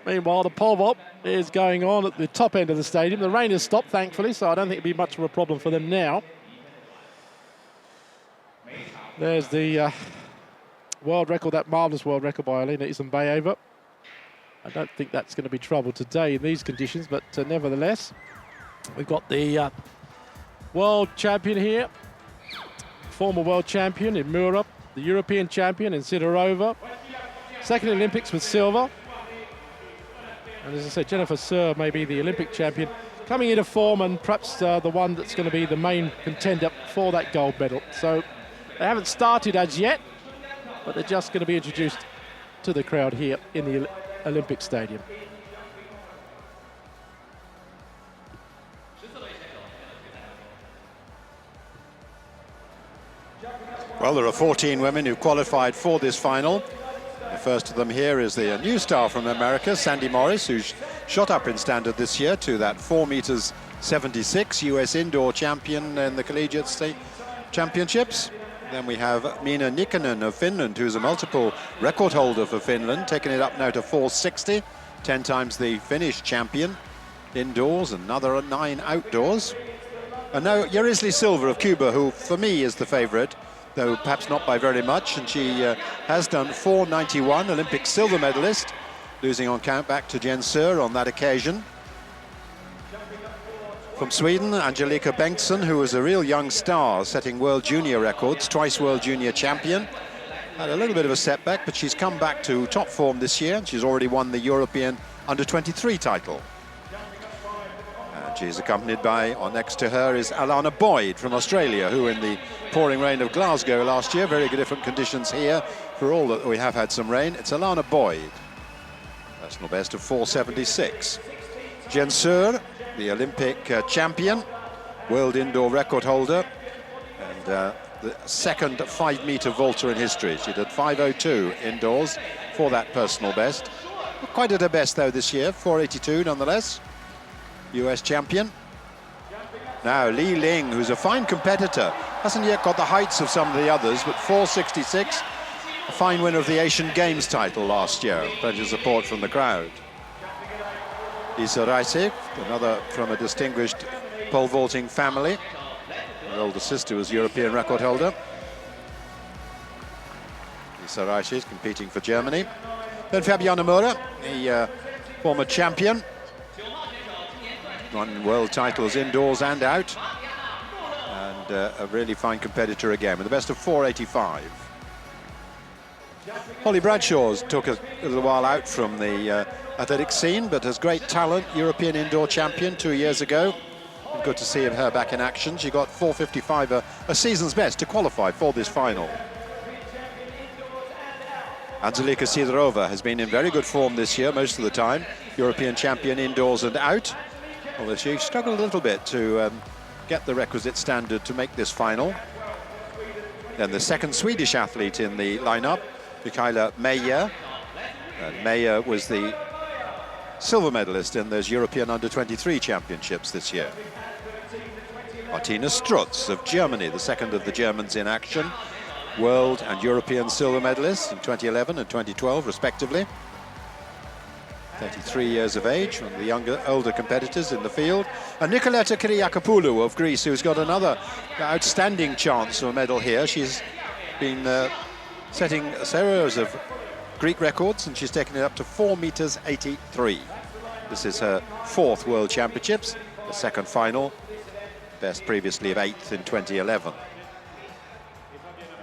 Meanwhile, the pole vault is going on at the top end of the stadium. The rain has stopped, thankfully, so I don't think it'll be much of a problem for them now. There's the world record, that marvellous world record by Alina Isambayeva. I don't think that's going to be trouble today in these conditions, but nevertheless, we've got the world champion here, former world champion in Mura, the European champion in Sidorova, second Olympics with silver. And as I said, Jennifer Sir may be the Olympic champion, coming into form and perhaps the one that's going to be the main contender for that gold medal. So they haven't started as yet, but they're just going to be introduced to the crowd here in the Olympic Stadium. Well, there are 14 women who qualified for this final. The first of them here is the new star from America, Sandy Morris, who's shot up in standard this year to that 4'76", US indoor champion in the collegiate state championships. Then we have Minna Nikkanen of Finland, who's a multiple record holder for Finland, taking it up now to 460, 10 times the Finnish champion indoors, another 9 outdoors. And now Yarisli Silva of Cuba, who for me is the favorite, though perhaps not by very much, and she has done 491, Olympic silver medalist, losing on count back to Jen Sir on that occasion. From Sweden, Angelika Bengtsson, who was a real young star, setting world junior records, twice world junior champion. Had a little bit of a setback, but she's come back to top form this year. She's already won the European Under-23 title. And she's accompanied by, or next to her, is Alana Boyd from Australia, who in the pouring rain of Glasgow last year, very different conditions here, for all that we have had some rain. It's Alana Boyd, personal best of 476. Jen Sir, the Olympic champion, world indoor record holder, and the second 5-meter vaulter in history. She did 5:02 indoors for that personal best. Not quite at her best though this year, 4:82 nonetheless. US champion. Now Li Ling, who's a fine competitor, hasn't yet got the heights of some of the others, but 4:66, a fine winner of the Asian Games title last year. Plenty of support from the crowd. Isa Raisi, another from a distinguished pole vaulting family. Her older sister was European record holder. Isa Raisi is competing for Germany. Then Fabiana Mura, the former champion. Won world titles indoors and out. And a really fine competitor again, with the best of 4:85. Holly Bradshaw took a little while out from the athletic scene, but has great talent, European indoor champion 2 years ago. And good to see her back in action. She got 4:55, a season's best to qualify for this final. Angelika Sidorova has been in very good form this year, most of the time. European champion indoors and out. Although she struggled a little bit to get the requisite standard to make this final. Then the second Swedish athlete in the lineup, Mikaela Meyer. Meyer was the silver medalist in those European Under-23 championships this year. Martina Strutz of Germany, the second of the Germans in action. World and European silver medalists in 2011 and 2012, respectively. 33 years of age, one of the older competitors in the field. And Nicoleta Kyriakopoulou of Greece, who's got another outstanding chance for a medal here. She's been setting a series of Greek records, and she's taken it up to 4'83". This is her 4th World Championships, the second final, best previously of 8th in 2011.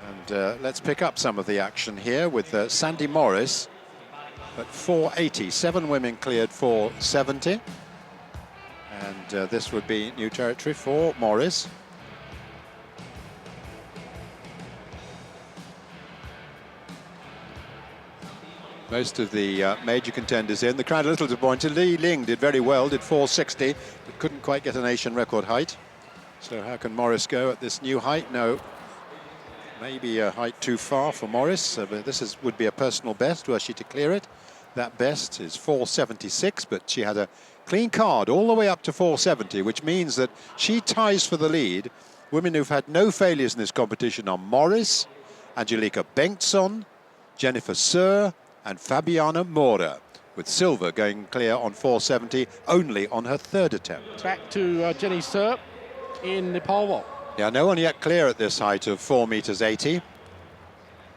And let's pick up some of the action here with Sandy Morris at 480. 7 women cleared 470. And this would be new territory for Morris. Most of the major contenders in. The crowd a little disappointed. Li Ling did very well, did 460, but couldn't quite get an Asian record height. So how can Morris go at this new height? No, maybe a height too far for Morris. But this would be a personal best were she to clear it. That best is 476, but she had a clean card all the way up to 470, which means that she ties for the lead. Women who've had no failures in this competition are Morris, Angelika Bengtsson, Jennifer Sir, and Fabiana Mura. with Silva going clear on 470 only on her third attempt. Back to Jenny Sir in the pole vault. Yeah, no one yet clear at this height of 4 meters 80.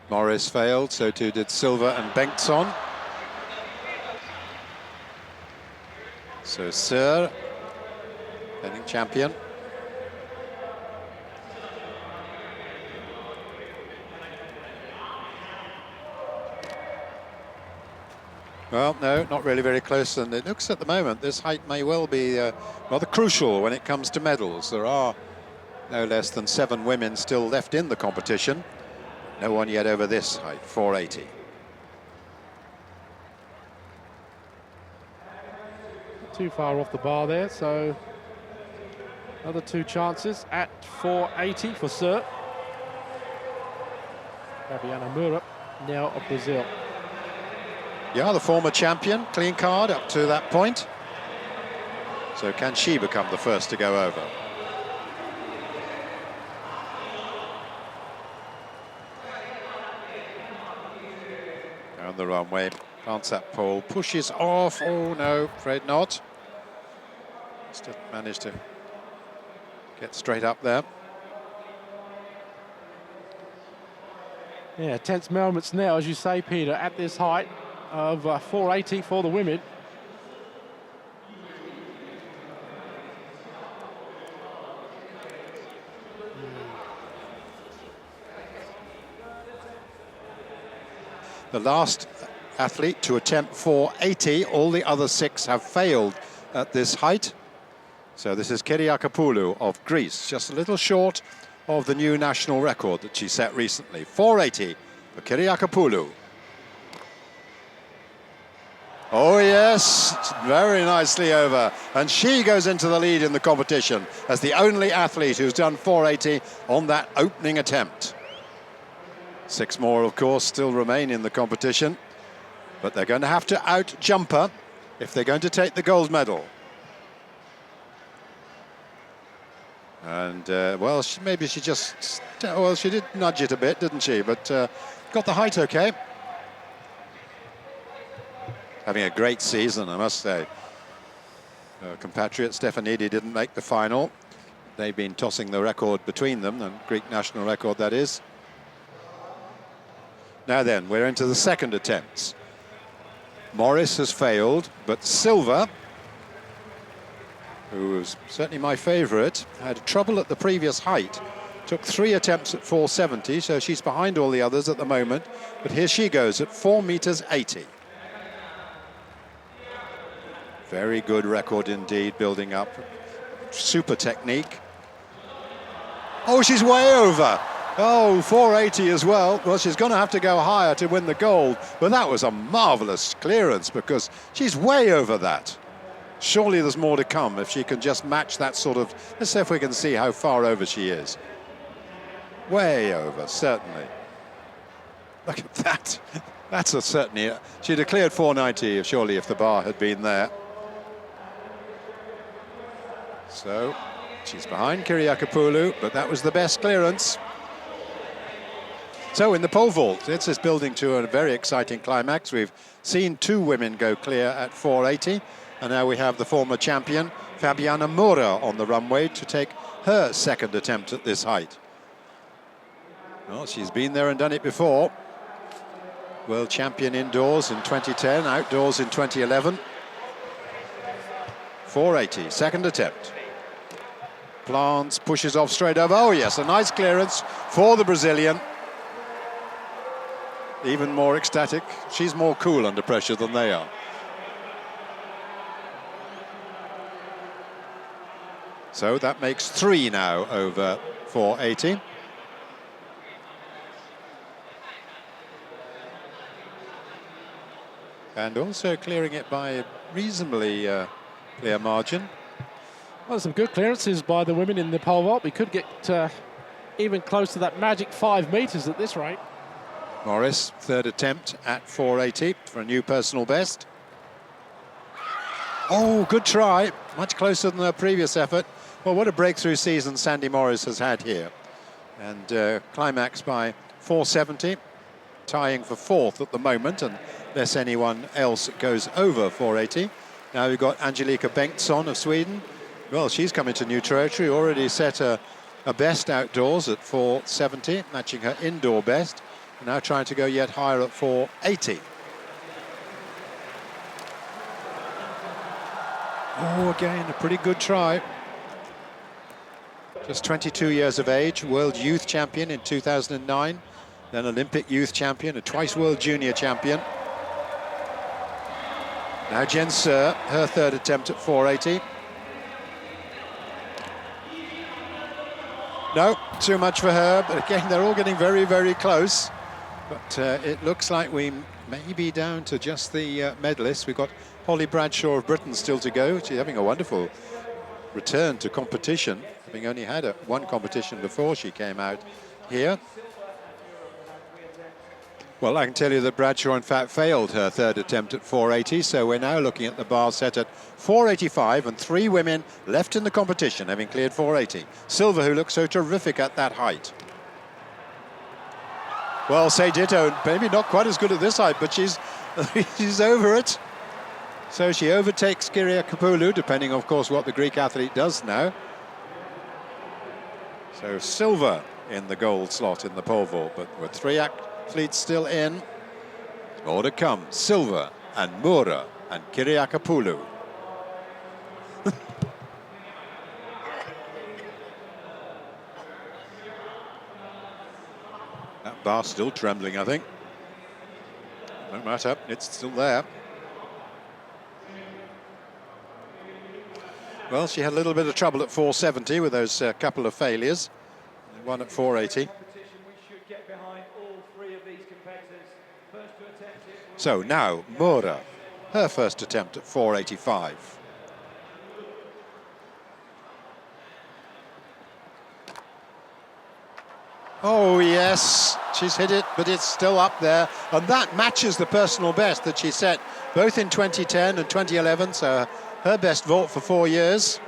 Morris failed, so too did Silva and Bengtsson. So Sir, defending champion. Well, no, not really very close, and it looks at the moment this height may well be rather crucial when it comes to medals. There are no less than 7 women still left in the competition. No one yet over this height, 480. Too far off the bar there, so another 2 chances at 480 for Sir. Fabiana Mura, now of Brazil. Yeah, the former champion, clean card up to that point. So can she become the first to go over? Down the runway, plants that pole, pushes off. Oh no, afraid not. Still managed to get straight up there. Yeah, tense moments now, as you say, Peter, at this height of 480 for the women. The last athlete to attempt 480, all the other 6 have failed at this height. So this is Kyriakopoulou of Greece, just a little short of the new national record that she set recently. 480 for Kyriakopoulou. Oh yes, very nicely over. And she goes into the lead in the competition as the only athlete who's done 480 on that opening attempt. 6 more, of course, still remain in the competition, but they're going to have to out-jump her if they're going to take the gold medal. And, well, maybe she just... Well, she did nudge it a bit, didn't she? But got the height okay. Having a great season, I must say. Her compatriot Stefanidi didn't make the final. They've been tossing the record between them, the Greek national record, that is. Now then, we're into the second attempts. Morris has failed, but Silva, who was certainly my favourite, had trouble at the previous height. Took 3 attempts at 470, so she's behind all the others at the moment. But here she goes at 4 meters 80. Very good record indeed, building up. Super technique. Oh, she's way over. Oh, 480 as well. Well, she's going to have to go higher to win the gold. But that was a marvellous clearance because she's way over that. Surely there's more to come if she can just match that sort of... Let's see if we can see how far over she is. Way over, certainly. Look at that. That's a certainly... She'd have cleared 490 surely if the bar had been there. So, she's behind Kyriakopoulou, but that was the best clearance. So in the pole vault, it's just building to a very exciting climax. We've seen 2 women go clear at 480, and now we have the former champion, Fabiana Mura, on the runway to take her second attempt at this height. Well, she's been there and done it before. World champion indoors in 2010, outdoors in 2011. 480, second attempt. Plants, pushes off straight over. Oh yes, a nice clearance for the Brazilian. Even more ecstatic. She's more cool under pressure than they are. So that makes 3 now over 480. And also clearing it by a reasonably clear margin. Well, some good clearances by the women in the pole vault. We could get even close to that magic 5 meters at this rate. Morris, third attempt at 480 for a new personal best. Oh, good try. Much closer than her previous effort. Well, what a breakthrough season Sandy Morris has had here. And climax by 470, tying for 4th at the moment. And unless anyone else goes over 480. Now we've got Angelika Bengtsson of Sweden. Well, she's come into new territory, already set a best outdoors at 470, matching her indoor best. Now trying to go yet higher at 480. Oh, again, a pretty good try. Just 22 years of age, World Youth Champion in 2009, then Olympic Youth Champion, a twice World Junior Champion. Now Jen Sir, her third attempt at 480. No, too much for her, but again, they're all getting very, very close. But it looks like we may be down to just the medalists. We've got Holly Bradshaw of Britain still to go. She's having a wonderful return to competition, having only had one competition before she came out here. Well, I can tell you that Bradshaw, in fact, failed her third attempt at 480, so we're now looking at the bar set at 485, and 3 women left in the competition, having cleared 480. Silva, who looks so terrific at that height. Well, say ditto, maybe not quite as good at this height, but she's over it. So she overtakes Kyriakopoulou, depending, of course, what the Greek athlete does now. So Silva in the gold slot in the pole vault, but with 3 athletes still in. More to come. Silva and Moura and Kyriakopoulou. That bar still trembling, I think. No matter, it's still there. Well, she had a little bit of trouble at 470 with those couple of failures. One at 480. So now, Moura, her first attempt at 485. Oh, yes, she's hit it, but it's still up there. And that matches the personal best that she set both in 2010 and 2011, so her best vault for 4 years.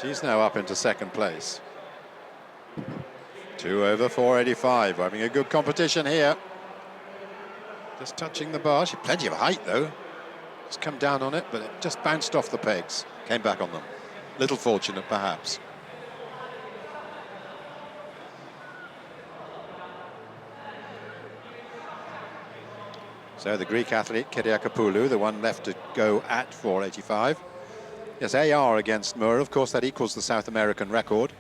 She's now up into second place. 2 over 485, having a good competition here. Just touching the bar. She had plenty of height, though. Just come down on it, but it just bounced off the pegs. Came back on them. Little fortunate, perhaps. So the Greek athlete, Kyriakopoulou, the one left to go at 485. Yes, AR against Moura. Of course, that equals the South American record.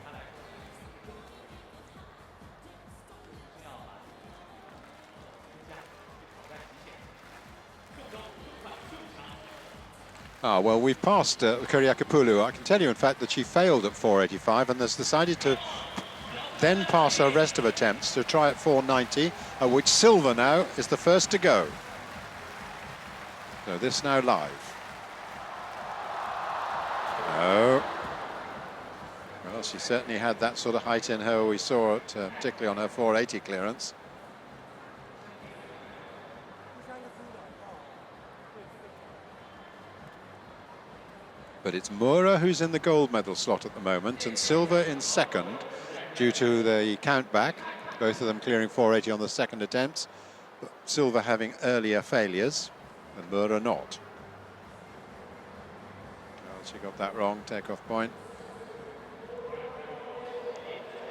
Well, we've passed Kyriakopoulou. I can tell you, in fact, that she failed at 485 and has decided to then pass her rest of attempts to try at 490, at which Silva now is the first to go. So this now live. No. Well, she certainly had that sort of height in her. We saw it, particularly on her 480 clearance. But it's Moura who's in the gold medal slot at the moment, and Silva in second due to the count back. Both of them clearing 480 on the second attempts, but Silva having earlier failures and Moura not. Well, she got that wrong, takeoff point.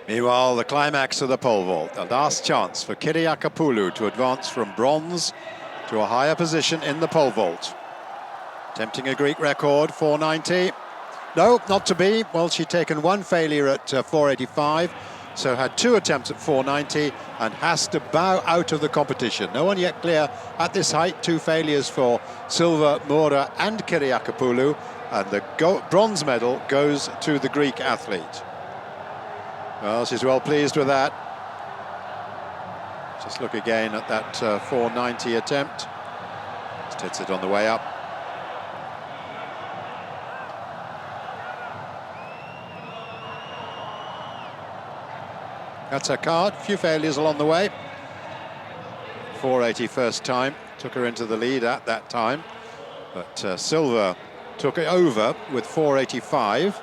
Meanwhile, the climax of the pole vault, the last chance for Kyriakopoulou to advance from bronze to a higher position in the pole vault. Attempting a Greek record, 490. No, not to be. Well, she'd taken 1 failure at 485, so had 2 attempts at 490 and has to bow out of the competition. No one yet clear at this height. 2 failures for Silva, Moura and Kyriakopoulou, and the bronze medal goes to the Greek athlete. Well, she's well pleased with that. Just look again at that 490 attempt. Just hits it on the way up. That's her card. A few failures along the way. 480 first time. Took her into the lead at that time. But Silva took it over with 485.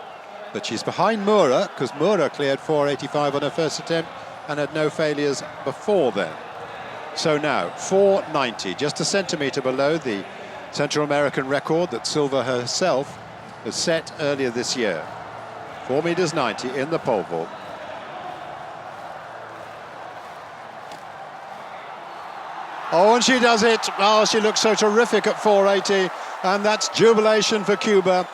But she's behind Moura, because Moura cleared 485 on her first attempt and had no failures before then. So now, 4.90, just a centimetre below the Central American record that Silva herself has set earlier this year. 4.90 meters in the pole vault. Oh, and she does it. Oh, she looks so terrific at 4.80, and that's jubilation for Cuba.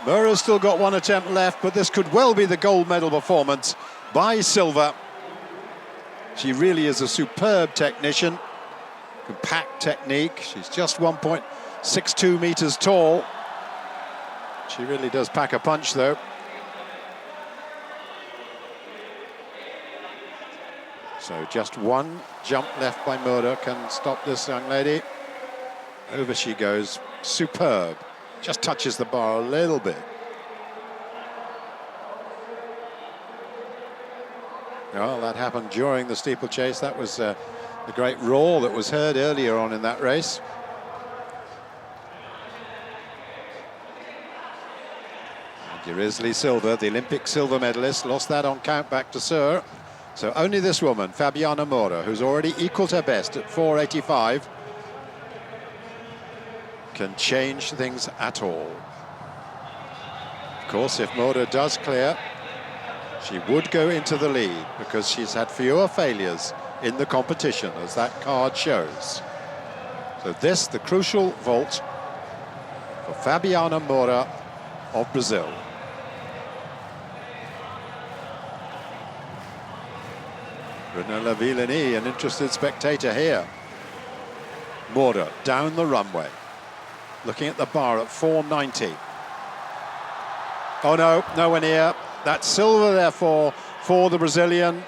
Mura's still got one attempt left, but this could well be the gold medal performance by Silva. She really is a superb technician. Compact technique. She's just 1.62 meters tall. She really does pack a punch, though. So just one jump left by Mura can stop this young lady. Over she goes. Superb. Just touches the bar a little bit. Well, that happened during the steeplechase. That was the great roar that was heard earlier on in that race. And Irisley Silva, the Olympic silver medalist, lost that on count back to Sir. So only this woman, Fabiana Mura, who's already equalled her best at 4.85, can change things at all. Of course, if Mura does clear, she would go into the lead because she's had fewer failures in the competition, as that card shows. So this, the crucial vault for Fabiana Mura of Brazil. Brunella Villani, an interested spectator here. Mura down the runway, looking at the bar at 4.90. Oh no, nowhere near. That's silver, therefore, for the Brazilian.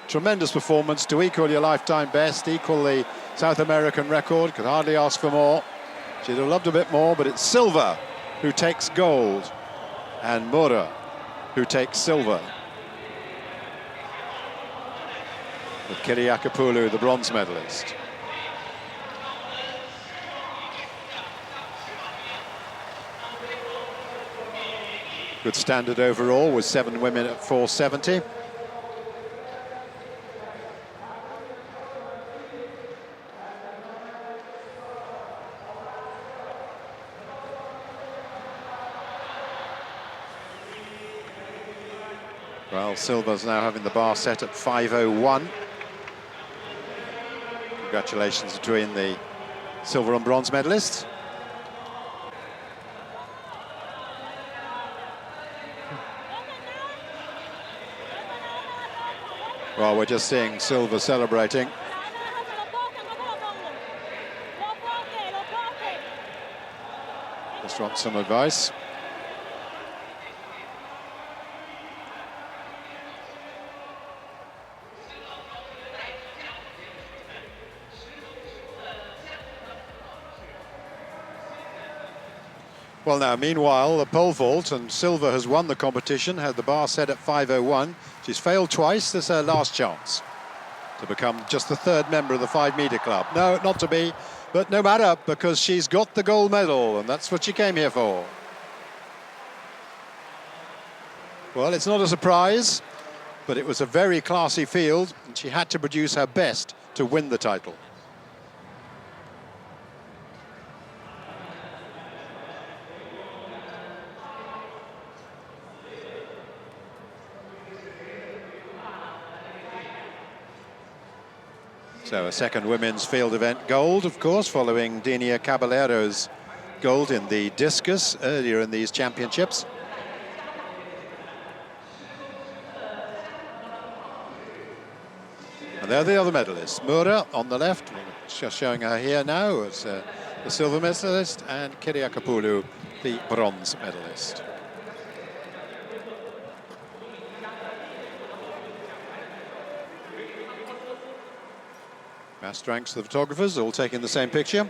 Tremendous performance to equal your lifetime best, equal the South American record. Could hardly ask for more. She'd have loved a bit more, but it's Silva who takes gold and Mura who takes silver. With Kyriakopoulos, the bronze medalist. Good standard overall with 7 women at 4.70. Well, Silva's now having the bar set at 5.01. Congratulations between the silver and bronze medalists. Well, we're just seeing Silva celebrating. Just want some advice. Well, now, meanwhile, the pole vault, and Silva has won the competition, had the bar set at 5.01. She's failed twice. This is her last chance to become just the 3rd member of the 5-metre club. No, not to be, but no matter, because she's got the gold medal, and that's what she came here for. Well, it's not a surprise, but it was a very classy field, and she had to produce her best to win the title. So a second women's field event gold, of course, following Denia Caballero's gold in the discus earlier in these championships. And there are the other medalists. Mura on the left, just showing her here now as the silver medalist, and Kyriakopoulos, the bronze medalist. Mass ranks the photographers, all taking the same picture.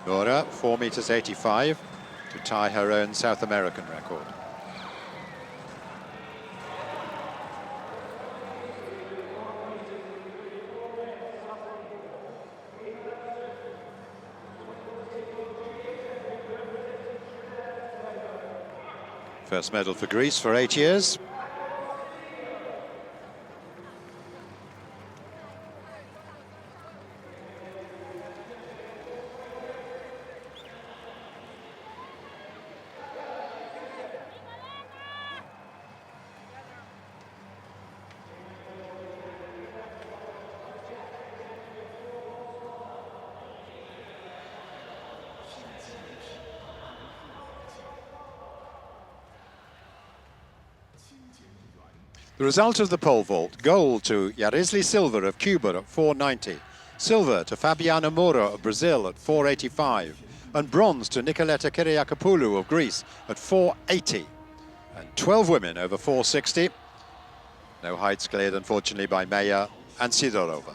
Mura, 4.85 meters to tie her own South American record. First medal for Greece for 8 years. The result of the pole vault: gold to Yarisli Silva of Cuba at 490, silver to Fabiana Moura of Brazil at 485, and bronze to Nicoleta Kyriakopoulou of Greece at 480. And 12 women over 460. No heights cleared, unfortunately, by Meyer and Sidorova.